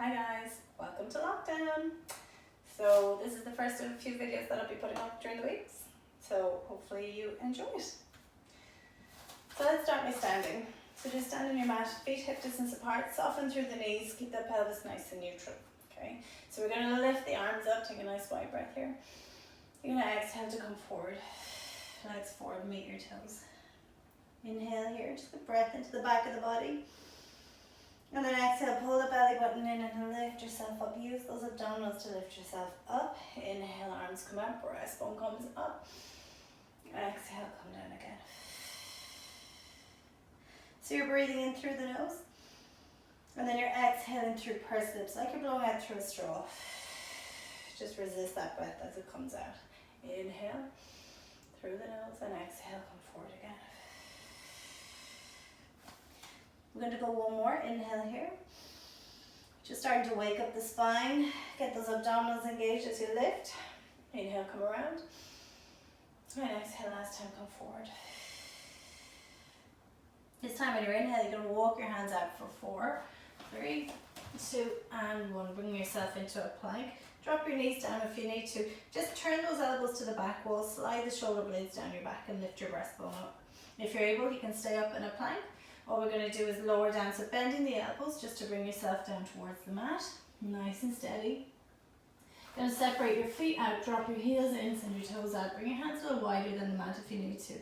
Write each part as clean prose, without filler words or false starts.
Hi guys, welcome to lockdown. So this is the first of a few videos that I'll be putting up during the weeks. So hopefully you enjoy it. So let's start by standing. So just stand on your mat, feet hip distance apart, soften through the knees, keep the pelvis nice and neutral. Okay, so we're going to lift the arms up, take a nice wide breath here. You're going to exhale to come forward, legs forward, meet your toes. Inhale here, just the breath into the back of the body. And then exhale, pull the belly button in and lift yourself up. Use those abdominals to lift yourself up. Inhale, arms come up, breastbone comes up. Exhale, come down again. So you're breathing in through the nose. And then you're exhaling through pursed lips, like you're blowing out through a straw. Just resist that breath as it comes out. Inhale through the nose and exhale, come forward again. We're going to go one more. Inhale here. Just starting to wake up the spine. Get those abdominals engaged as you lift. Inhale, come around. And exhale, last time, come forward. This time on your inhale, you're going to walk your hands out for 4, 3, 2, and 1. Bring yourself into a plank. Drop your knees down if you need to. Just turn those elbows to the back wall. Slide the shoulder blades down your back and lift your breastbone up. If you're able, you can stay up in a plank. What we're going to do is lower down, so bending the elbows just to bring yourself down towards the mat. Nice and steady. Going to separate your feet out, drop your heels in, send your toes out. Bring your hands a little wider than the mat if you need to.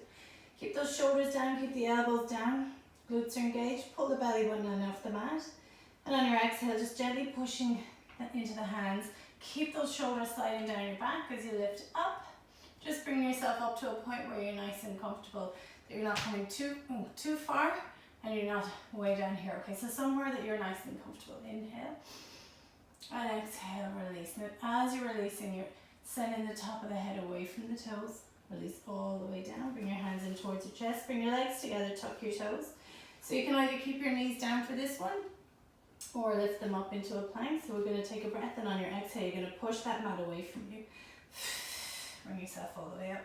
Keep those shoulders down, keep the elbows down. Glutes are engaged. Pull the belly button in off the mat. And on your exhale, just gently pushing into the hands. Keep those shoulders sliding down your back as you lift up. Just bring yourself up to a point where you're nice and comfortable. That you're not coming too far. And you're not way down here. Okay, so somewhere that you're nice and comfortable. Inhale. And exhale, release. Now, as you're releasing, you're sending the top of the head away from the toes. Release all the way down. Bring your hands in towards your chest. Bring your legs together. Tuck your toes. So you can either keep your knees down for this one or lift them up into a plank. So we're going to take a breath, and on your exhale, you're going to push that mat away from you. Bring yourself all the way up.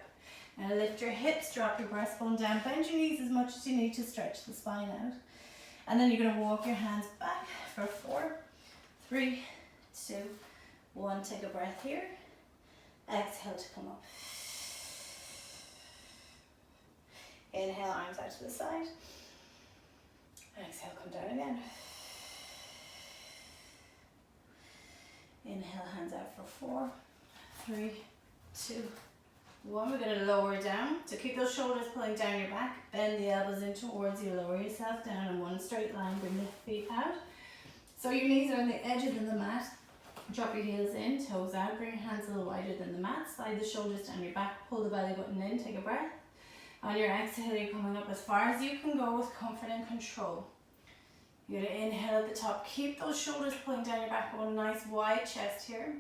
Now lift your hips, drop your breastbone down, bend your knees as much as you need to stretch the spine out. And then you're going to walk your hands back for 4, 3, 2, 1. Take a breath here. Exhale to come up. Inhale, arms out to the side. Exhale, come down again. Inhale, hands out for 4, 3, 2, 1. We're going to lower down. So keep those shoulders pulling down your back. Bend the elbows in towards you. Lower yourself down in one straight line. Bring the feet out. So your knees are on the edges of the mat. Drop your heels in, toes out. Bring your hands a little wider than the mat. Slide the shoulders down your back. Pull the belly button in. Take a breath. On your exhale, you're coming up as far as you can go with comfort and control. You're going to inhale at the top. Keep those shoulders pulling down your back. One nice wide chest here.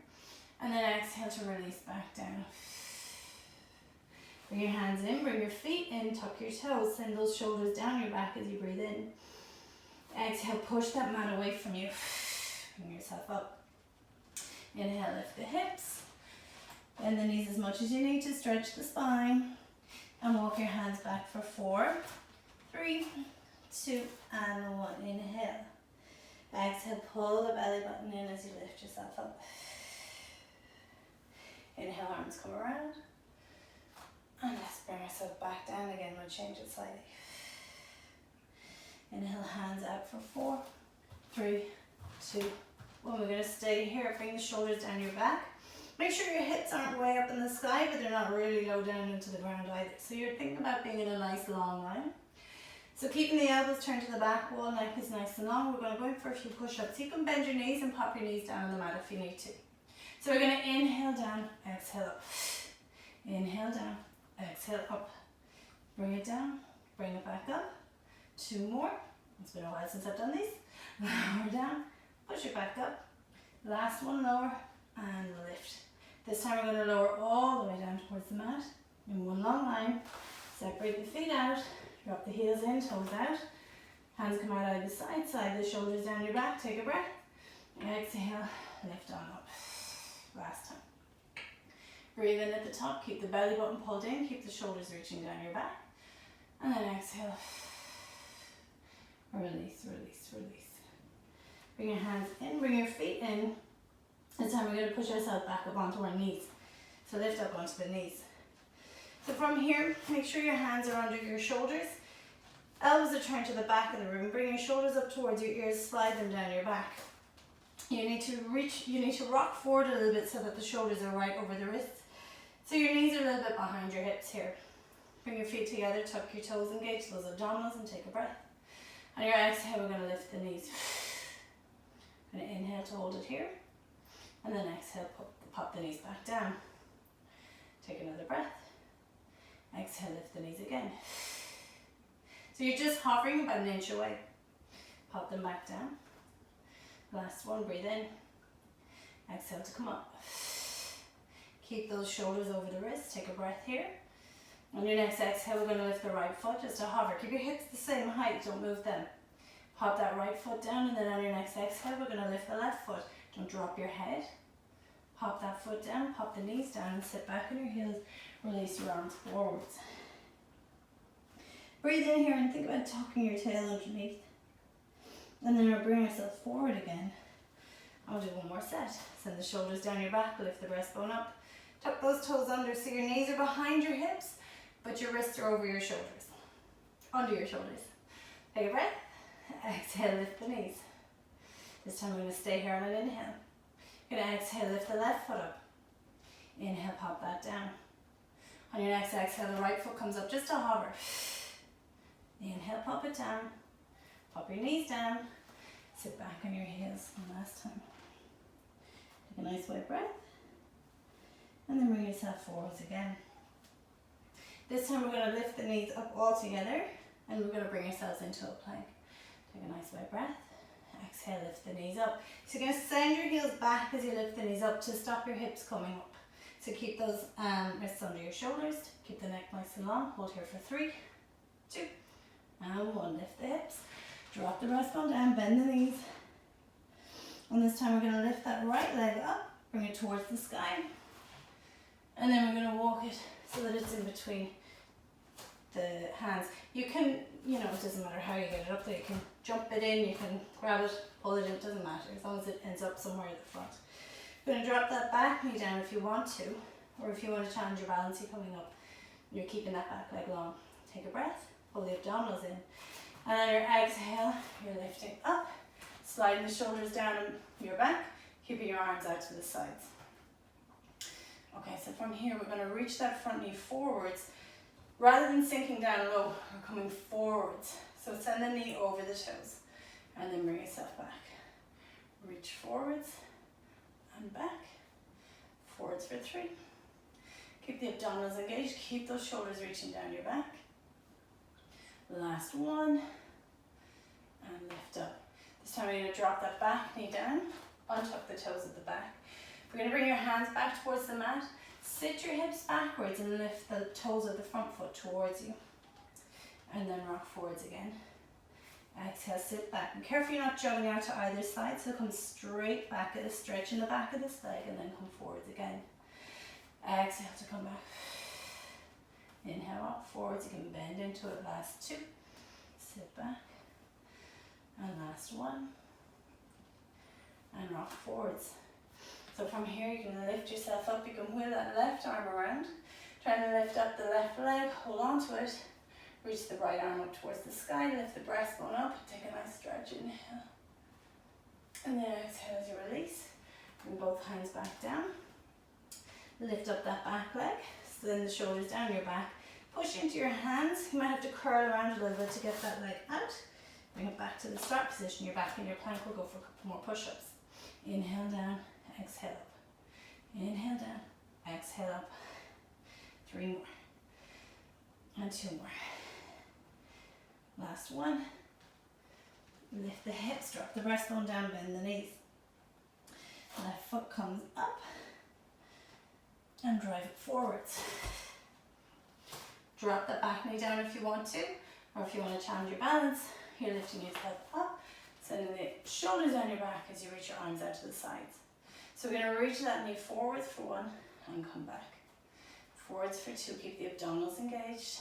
And then exhale to release back down. Bring your hands in, bring your feet in, tuck your toes, send those shoulders down your back as you breathe in. Exhale, push that mat away from you. Bring yourself up. Inhale, lift the hips. Bend the knees as much as you need to stretch the spine. And walk your hands back for 4, 3, 2, and 1. Inhale. Exhale, pull the belly button in as you lift yourself up. Inhale, arms come around. And let's bring ourselves back down again. We'll change it slightly. Inhale, hands out for 4, 3, 2, 1. We're going to stay here. Bring the shoulders down your back. Make sure your hips aren't way up in the sky, but they're not really low down into the ground either. So you're thinking about being in a nice long line. So keeping the elbows turned to the back wall, neck is nice and long. We're going to go in for a few push-ups. You can bend your knees and pop your knees down on the mat if you need to. So we're going to inhale down, exhale up. Inhale down. Exhale up, bring it down, bring it back up. 2 more. It's been a while since I've done these. Lower down, push it back up. Last one, lower and lift. This time we're going to lower all the way down towards the mat in one long line. Separate the feet out, drop the heels in, toes out. Hands come out either side, slide the shoulders down your back, take a breath. Exhale, lift on up. Last time. Breathe in at the top, keep the belly button pulled in, keep the shoulders reaching down your back. And then exhale. Release, release, release. Bring your hands in, bring your feet in. This time we're going to push ourselves back up onto our knees. So lift up onto the knees. So from here, make sure your hands are under your shoulders. Elbows are turned to the back of the room. Bring your shoulders up towards your ears, slide them down your back. You need to rock forward a little bit so that the shoulders are right over the wrists. So your knees are a little bit behind your hips here. Bring your feet together, tuck your toes, engage those abdominals and take a breath. On your exhale, we're going to lift the knees. Going to inhale to hold it here. And then exhale, pop the knees back down. Take another breath. Exhale, lift the knees again. So you're just hovering about an inch away. Pop them back down. Last one, breathe in. Exhale to come up. Keep those shoulders over the wrists. Take a breath here. On your next exhale, we're going to lift the right foot just to hover. Keep your hips the same height, don't move them. Pop that right foot down, and then on your next exhale, we're going to lift the left foot. Don't drop your head. Pop that foot down, pop the knees down, and sit back on your heels. Release your arms forwards. Breathe in here and think about tucking your tail underneath. And then we'll bring ourselves forward again. I'll do one more set. Send the shoulders down your back, lift the breastbone up. Tuck those toes under so your knees are behind your hips, but your wrists are over your shoulders. Under your shoulders. Take a breath. Exhale, lift the knees. This time we're going to stay here on an inhale. You're going to exhale, lift the left foot up. Inhale, pop that down. On your next exhale, the right foot comes up just to hover. Inhale, pop it down. Pop your knees down. Sit back on your heels one last time. Take a nice wide breath. And then bring yourself forwards again. This time we're going to lift the knees up all together. And we're going to bring ourselves into a plank. Take a nice wide breath. Exhale, lift the knees up. So you're going to send your heels back as you lift the knees up to stop your hips coming up. So keep those wrists under your shoulders. Keep the neck nice and long. Hold here for 3, 2, and 1. Lift the hips. Drop the breastbone down, bend the knees. And this time we're going to lift that right leg up. Bring it towards the sky. And then we're going to walk it so that it's in between the hands. You can, it doesn't matter how you get it up there. You can jump it in, you can grab it, pull it in, it doesn't matter, as long as it ends up somewhere at the front. You're going to drop that back knee down if you want to, or if you want to challenge your balance, you're coming up. You're keeping that back leg long. Take a breath, pull the abdominals in. And on your exhale, you're lifting up, sliding the shoulders down your back, keeping your arms out to the sides. Okay, so from here, we're going to reach that front knee forwards. Rather than sinking down low, we're coming forwards. So send the knee over the toes and then bring yourself back. Reach forwards and back. Forwards for 3. Keep the abdominals engaged. Keep those shoulders reaching down your back. Last one. And lift up. This time we're going to drop that back knee down. Untuck the toes at the back. We're going to bring your hands back towards the mat. Sit your hips backwards and lift the toes of the front foot towards you. And then rock forwards again. Exhale, sit back. And careful you're not jumping out to either side, so come straight back at a stretch in the back of this leg and then come forwards again. Exhale to come back. Inhale, rock forwards. You can bend into it. Last 2. Sit back. And last 1. And rock forwards. So from here you can lift yourself up. You can wheel that left arm around. Trying to lift up the left leg. Hold on to it. Reach the right arm up towards the sky. Lift the breastbone up. Take a nice stretch. Inhale. And then exhale as you release. Bring both hands back down. Lift up that back leg. Send the shoulders down your back. Push into your hands. You might have to curl around a little bit to get that leg out. Bring it back to the start position. You're back in your plank. We'll go for a couple more push-ups. Inhale down. Exhale up. Inhale down. Exhale up. 3 more. And 2 more. Last one. Lift the hips, drop the breastbone down, bend the knees. Left foot comes up and drive it forwards. Drop the back knee down if you want to, or if you want to challenge your balance, you're lifting yourself up, sending the shoulders down your back as you reach your arms out to the sides. So we're going to reach that knee forwards for 1 and come back. Forwards for 2, keep the abdominals engaged.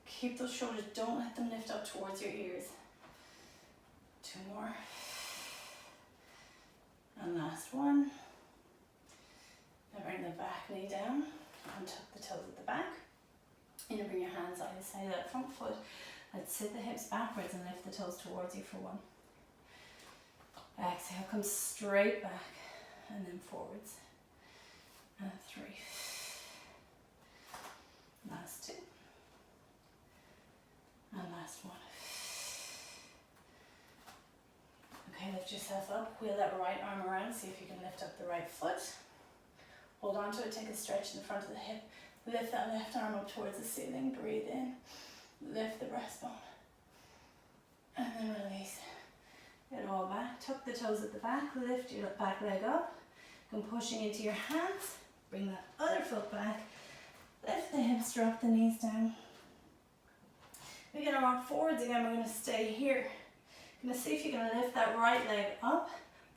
Keep those shoulders, don't let them lift up towards your ears. 2 more. back knee down and tuck the toes at the back. And you bring your hands either side of that front foot. Let's sit the hips backwards and lift the toes towards you for 1. Exhale, come straight back and then forwards. And 3. Last 2. And last 1. Okay, lift yourself up. Wheel that right arm around. See if you can lift up the right foot. Hold on to it. Take a stretch in the front of the hip. Lift that left arm up towards the ceiling. Breathe in. Lift the breastbone. And then release. Get all back. Tuck the toes at the back. Lift your back leg up. Come pushing into your hands. Bring that other foot back. Lift the hips. Drop the knees down. We're going to rock forwards again. We're going to stay here. You're going to see if you can lift that right leg up.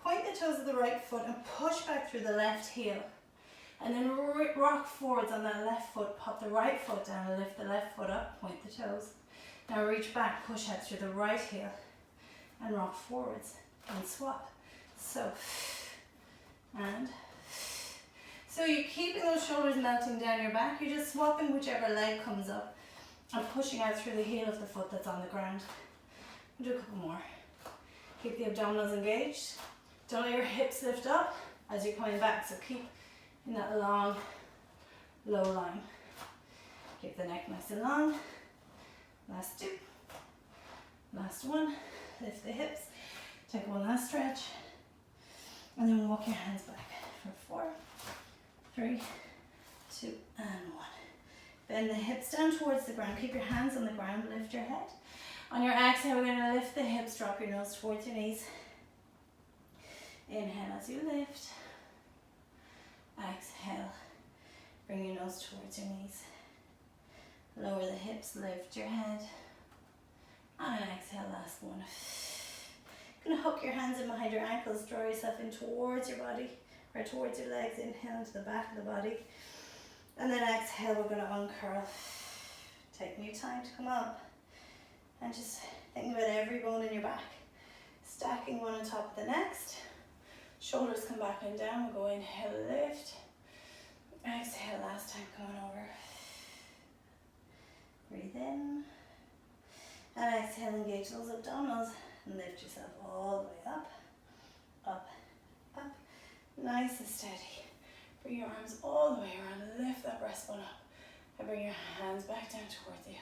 Point the toes of the right foot and push back through the left heel. And then rock forwards on that left foot. Pop the right foot down and lift the left foot up. Point the toes. Now reach back, push out through the right heel. And rock forwards and swap. So, and. So you're keeping those shoulders melting down your back. You're just swapping whichever leg comes up. And pushing out through the heel of the foot that's on the ground. Do a couple more. Keep the abdominals engaged. Don't let your hips lift up as you're coming back. So keep in that long, low line. Keep the neck nice and long. Last 2. Last 1. Lift the hips. Take one last stretch. And then walk your hands back for 4, 3, 2, and 1. Bend the hips down towards the ground. Keep your hands on the ground. Lift your head. On your exhale, we're going to lift the hips. Drop your nose towards your knees. Inhale as you lift. Exhale. Bring your nose towards your knees. Lower the hips. Lift your head. And exhale, last 1. You're going to hook your hands in behind your ankles. Draw yourself in towards your body. Or towards your legs. Inhale into the back of the body. And then exhale, we're going to uncurl. Taking your time to come up. And just think about every bone in your back. Stacking one on top of the next. Shoulders come back and down. We'll go inhale, lift. Exhale, last time, come on over. Breathe in. And exhale, engage those abdominals. And lift yourself all the way up. Up, up. Nice and steady. Bring your arms all the way around. Lift that breastbone up. And bring your hands back down towards you.